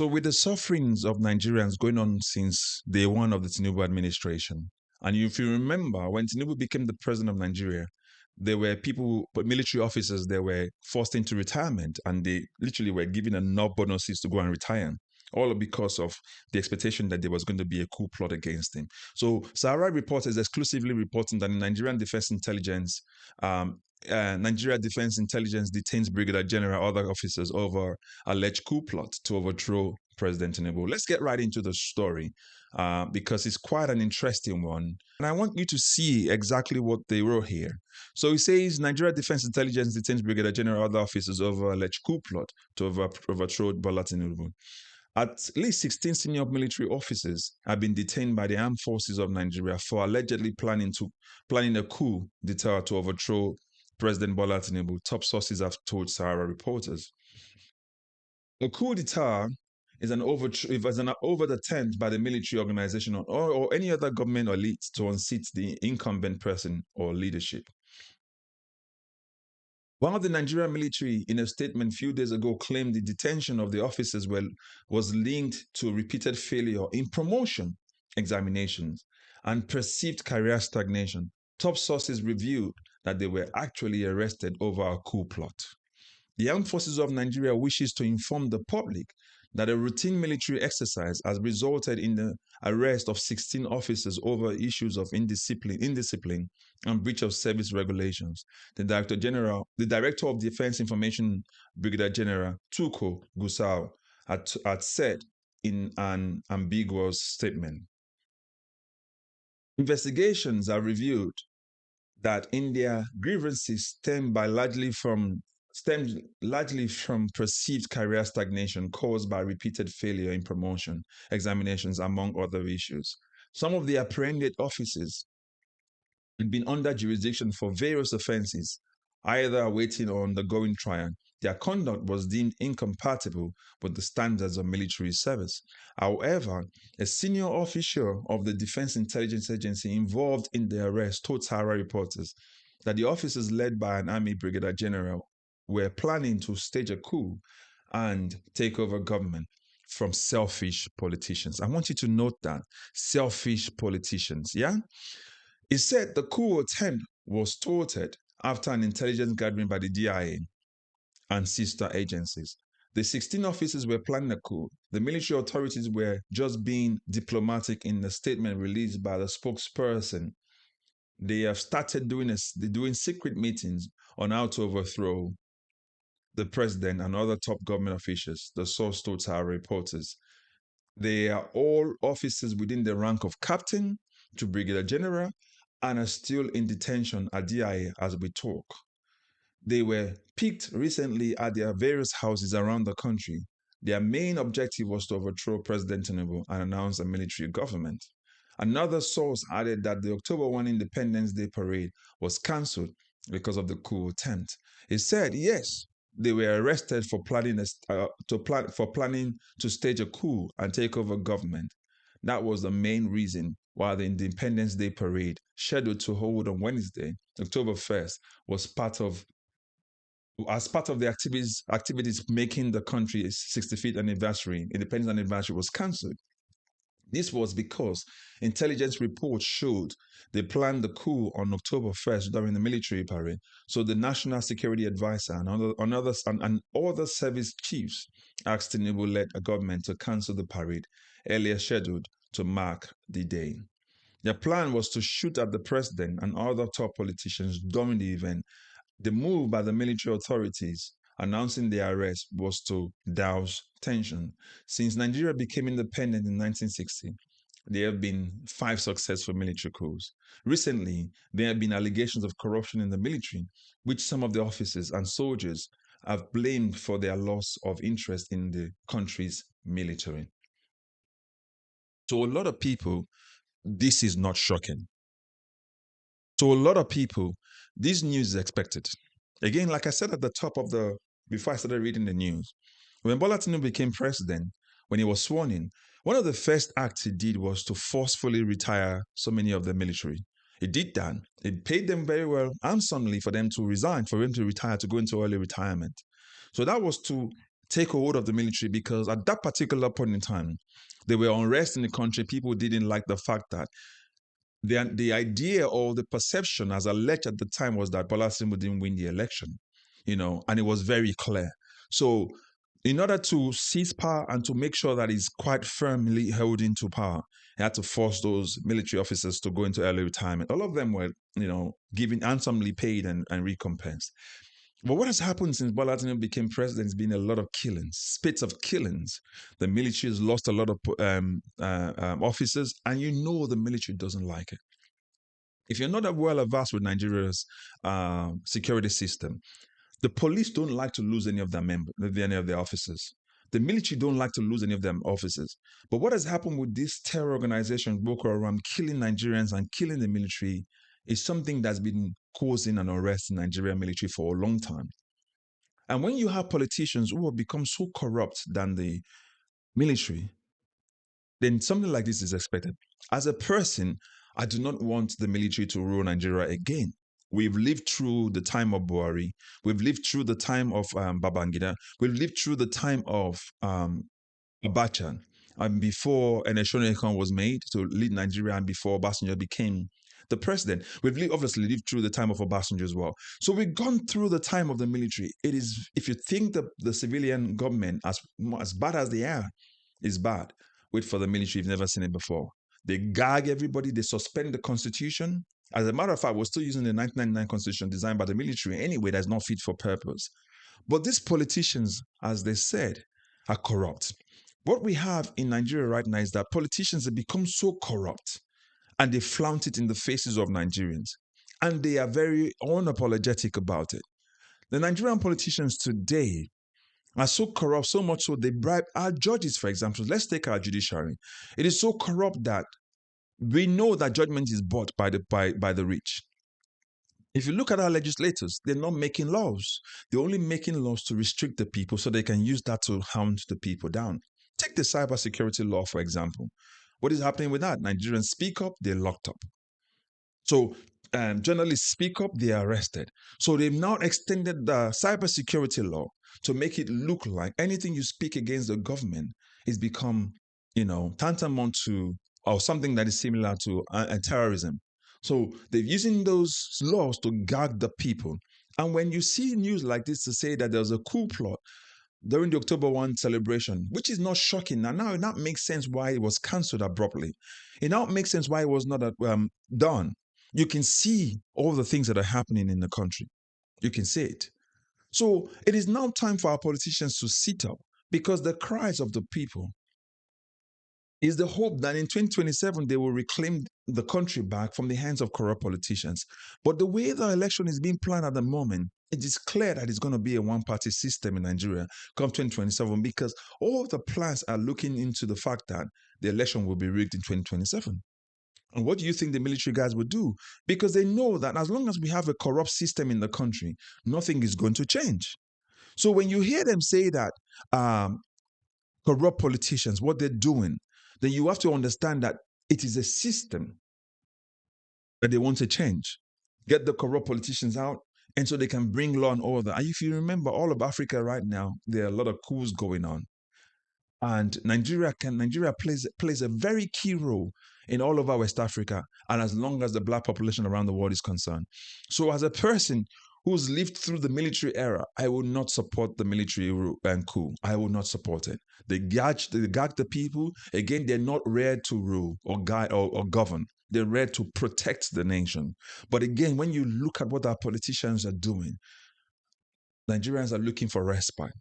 So, with the sufferings of Nigerians going on since day one of the Tinubu administration, and if you remember, when Tinubu became the president of Nigeria, there were people, but military officers, they were forced into retirement, and they literally were given enough bonuses to go and retire. All because of the expectation that there was going to be a coup plot against him. So, Sahara Report is exclusively reporting that the Nigeria Defense Intelligence detains Brigadier General other officers over alleged coup plot to overthrow President Tinubu. Let's get right into the story because it's quite an interesting one. And I want you to see exactly what they wrote here. So it says Nigeria Defense Intelligence detains Brigadier General other officers over alleged coup plot to overthrow Bola Tinubu. At least 16 senior military officers have been detained by the armed forces of Nigeria for allegedly planning a coup d'etat to overthrow President Bola Tinubu, top sources have told Sahara reporters. A coup d'etat is an overt attempt by the military organization or any other government elite to unseat the incumbent person or leadership. While the Nigerian military, in a statement a few days ago, claimed the detention of the officers was linked to repeated failure in promotion examinations and perceived career stagnation, top sources revealed that they were actually arrested over a coup plot. The Armed Forces of Nigeria wishes to inform the public that a routine military exercise has resulted in the arrest of 16 officers over issues of indiscipline and breach of service regulations. The Director of Defense Information, Brigadier General Tuko Gusau, had said in an ambiguous statement. Investigations have revealed that India grievances stemmed largely from perceived career stagnation caused by repeated failure in promotion examinations, among other issues. Some of the apprehended officers had been under jurisdiction for various offenses, either awaiting or undergoing trial. Their conduct was deemed incompatible with the standards of military service. However, a senior official of the Defense Intelligence Agency involved in the arrest told Sahara reporters that the officers led by an army brigadier general were planning to stage a coup and take over government from selfish politicians. I want you to note that selfish politicians, yeah? It said the coup attempt was thwarted after an intelligence gathering by the DIA and sister agencies. The 16 officers were planning a coup. The military authorities were just being diplomatic in the statement released by the spokesperson. They have started doing secret meetings on how to overthrow the president and other top government officials, the source told Sahara reporters. They are all officers within the rank of captain to brigadier general and are still in detention at DIA as we talk. They were picked recently at their various houses around the country. Their main objective was to overthrow President Tinubu and announce a military government. Another source added that the October 1 Independence Day parade was cancelled because of the coup attempt. It said, yes, they were arrested for planning to stage a coup and take over government. That was the main reason why the Independence Day parade, scheduled to hold on Wednesday, October 1st, was as part of the activities making the country's 65th anniversary, independence anniversary, was cancelled. This was because intelligence reports showed they planned the coup on October 1st during the military parade. So the National Security Advisor and other service chiefs asked Tinubu-led government to cancel the parade, earlier scheduled to mark the day. Their plan was to shoot at the president and other top politicians during the event. The move by the military authorities announcing their arrest was to douse tension. Since Nigeria became independent in 1960, there have been 5 successful military coups. Recently, there have been allegations of corruption in the military, which some of the officers and soldiers have blamed for their loss of interest in the country's military. To a lot of people, this is not shocking. To a lot of people, this news is expected. Again, like I said at the top of before I started reading the news, when Bola Tinubu became president, when he was sworn in, one of the first acts he did was to forcefully retire so many of the military. He did that. It paid them very well handsomely for them to resign, for him to retire, to go into early retirement. So that was to take hold of the military, because at that particular point in time, there were unrest in the country. People didn't like the fact that the idea or the perception as alleged at the time was that Bola Tinubu didn't win the election, and it was very clear. So in order to seize power and to make sure that he's quite firmly held into power, he had to force those military officers to go into early retirement. All of them were, given handsomely paid and recompensed. But what has happened since Bola Tinubu became president has been a lot of killings, spits of killings. The military has lost a lot of officers, and the military doesn't like it. If you're not well averse with Nigeria's security system, the police don't like to lose any of their members, any of their officers. The military don't like to lose any of their officers. But what has happened with this terror organization, Boko Haram, killing Nigerians and killing the military, is something that's been causing an unrest in Nigerian military for a long time. And when you have politicians who have become so corrupt than the military, then something like this is expected. As a person, I do not want the military to rule Nigeria again. We've lived through the time of Buhari. We've lived through the time of Babangida. We've lived through the time of Abacha. And before Ene was made to lead Nigeria, and before Obasanjo became the president. We've obviously lived through the time of Obasanjo as well. So we've gone through the time of the military. It is, if you think the civilian government, as bad as they are, is bad, wait for the military. You've never seen it before. They gag everybody. They suspend the constitution. As a matter of fact, we're still using the 1999 constitution designed by the military anyway. That's not fit for purpose. But these politicians, as they said, are corrupt. What we have in Nigeria right now is that politicians have become so corrupt, and they flaunt it in the faces of Nigerians. And they are very unapologetic about it. The Nigerian politicians today are so corrupt, so much so they bribe our judges, for example. Let's take our judiciary. It is so corrupt that we know that judgment is bought by the rich. If you look at our legislators, they're not making laws. They're only making laws to restrict the people so they can use that to hound the people down. Take the cybersecurity law, for example. What is happening with that? Nigerians speak up, they're locked up. So journalists speak up, they are arrested. So they've now extended the cybersecurity law to make it look like anything you speak against the government is become, tantamount to, or something that is similar to terrorism. So they're using those laws to gag the people. And when you see news like this to say that there's a coup plot during the October 1 celebration, which is not shocking. Now it not makes sense why it was cancelled abruptly. It now makes sense why it was not done. You can see all the things that are happening in the country. You can see it. So it is now time for our politicians to sit up, because the cries of the people is the hope that in 2027 they will reclaim the country back from the hands of corrupt politicians. But the way the election is being planned at the moment, it is clear that it's going to be a one-party system in Nigeria come 2027, because all the plans are looking into the fact that the election will be rigged in 2027. And what do you think the military guys would do? Because they know that as long as we have a corrupt system in the country, nothing is going to change. So when you hear them say that corrupt politicians, what they're doing, then you have to understand that it is a system that they want to change. Get the corrupt politicians out, and so they can bring law and order. And if you remember, all of Africa right now, there are a lot of coups going on. And Nigeria plays a very key role in all of our West Africa, and as long as the black population around the world is concerned. So as a person who's lived through the military era, I will not support the military and coup. I will not support it. They gag the people. Again, they're not ready to rule or guide or govern. They're ready to protect the nation. But again, when you look at what our politicians are doing, Nigerians are looking for respite.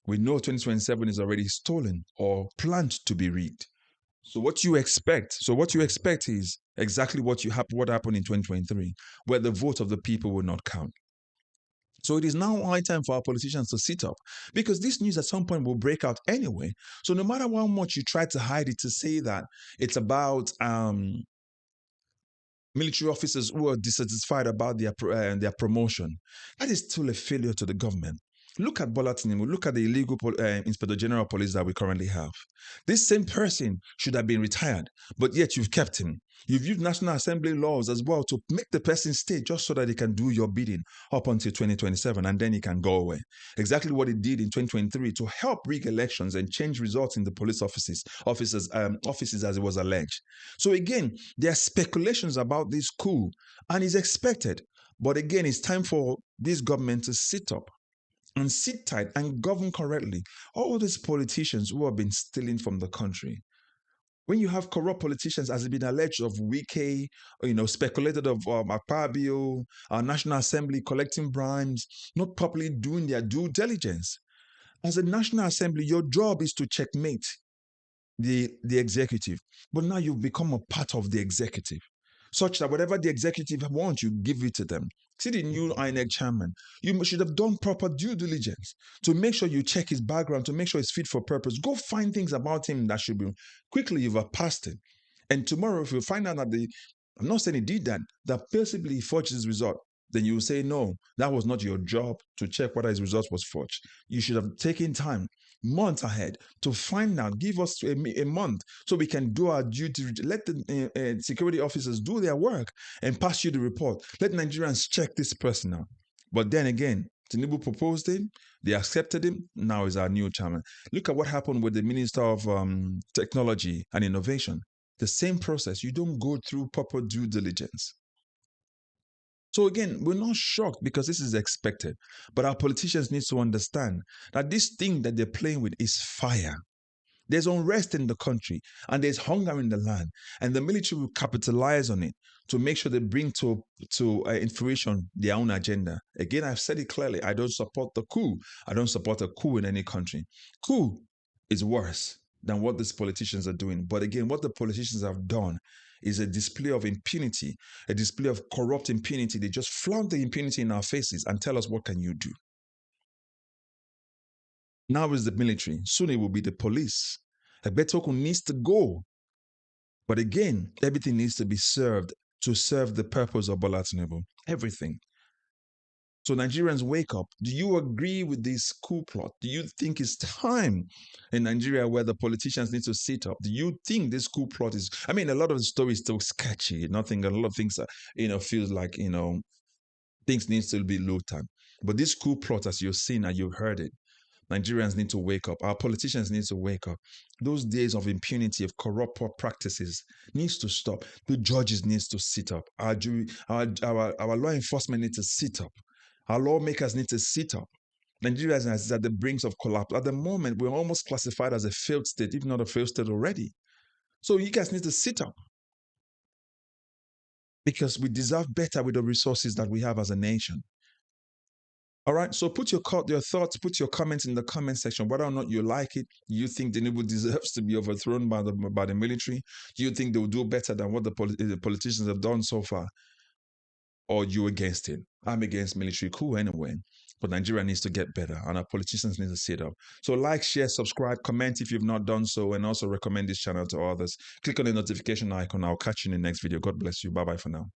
We know 2027 is already stolen or planned to be rigged. So what you expect is exactly what happened in 2023, where the vote of the people will not count. So it is now high time for our politicians to sit up, because this news at some point will break out anyway. So no matter how much you try to hide it, to say that it's about military officers who are dissatisfied about their promotion, that is still a failure to the government. Look at Bola Tinubu. Look at the illegal Inspector General of Police that we currently have. This same person should have been retired, but yet you've kept him. You've used National Assembly laws as well to make the person stay just so that he can do your bidding up until 2027 and then he can go away. Exactly what he did in 2023 to help rig elections and change results in the police offices as it was alleged. So again, there are speculations about this coup and it's expected. But again, it's time for this government to sit up and sit tight and govern correctly. All these politicians who have been stealing from the country. When you have corrupt politicians, as has been alleged of Wike, speculated of Akpabio, our National Assembly collecting bribes, not properly doing their due diligence. As a National Assembly, your job is to checkmate the executive. But now you've become a part of the executive, such that whatever the executive wants, you give it to them. See the new INEC chairman. You should have done proper due diligence to make sure you check his background, to make sure he's fit for purpose. Go find things about him that should be quickly you've passed it. And tomorrow, if you find out that I'm not saying he did that possibly he forged his result, then you will say, no, that was not your job to check whether his result was forged. You should have taken time, months ahead, to find out, give us a month so we can do our duty. Let the security officers do their work and pass you the report. Let Nigerians check this person out. But then again, Tinubu proposed him, they accepted him, now he's our new chairman. Look at what happened with the Minister of Technology and Innovation. The same process. You don't go through proper due diligence. So again, we're not shocked because this is expected. But our politicians need to understand that this thing that they're playing with is fire. There's unrest in the country and there's hunger in the land. And the military will capitalize on it to make sure they bring to fruition their own agenda. Again, I've said it clearly. I don't support the coup. I don't support a coup in any country. Coup is worse than what these politicians are doing. But again, what the politicians have done is a display of impunity, a display of corrupt impunity. They just flaunt the impunity in our faces and tell us, what can you do? Now is the military. Soon it will be the police. Egbetokun needs to go. But again, everything needs to be served to serve the purpose of Bola Tinubu. Everything. So Nigerians, wake up. Do you agree with this coup plot? Do you think it's time in Nigeria where the politicians need to sit up? Do you think this coup plot is, I mean, a lot of the story is still sketchy. A lot of things are, feels like, things need to be looked at. But this coup plot, as you've seen and you've heard it, Nigerians need to wake up. Our politicians need to wake up. Those days of impunity, of corrupt practices needs to stop. The judges needs to sit up. Our law enforcement needs to sit up. Our lawmakers need to sit up. Nigeria is at the brink of collapse. At the moment, we're almost classified as a failed state, if not a failed state already. So you guys need to sit up because we deserve better with the resources that we have as a nation. All right, so put your thoughts, put your comments in the comment section, whether or not you like it. Do you think Tinubu deserves to be overthrown by the military? Do you think they will do better than what the politicians have done so far? Or you against it? I'm against military coup anyway. But Nigeria needs to get better and our politicians need to sit up. So like, share, subscribe, comment if you've not done so, and also recommend this channel to others. Click on the notification icon. I'll catch you in the next video. God bless you. Bye-bye for now.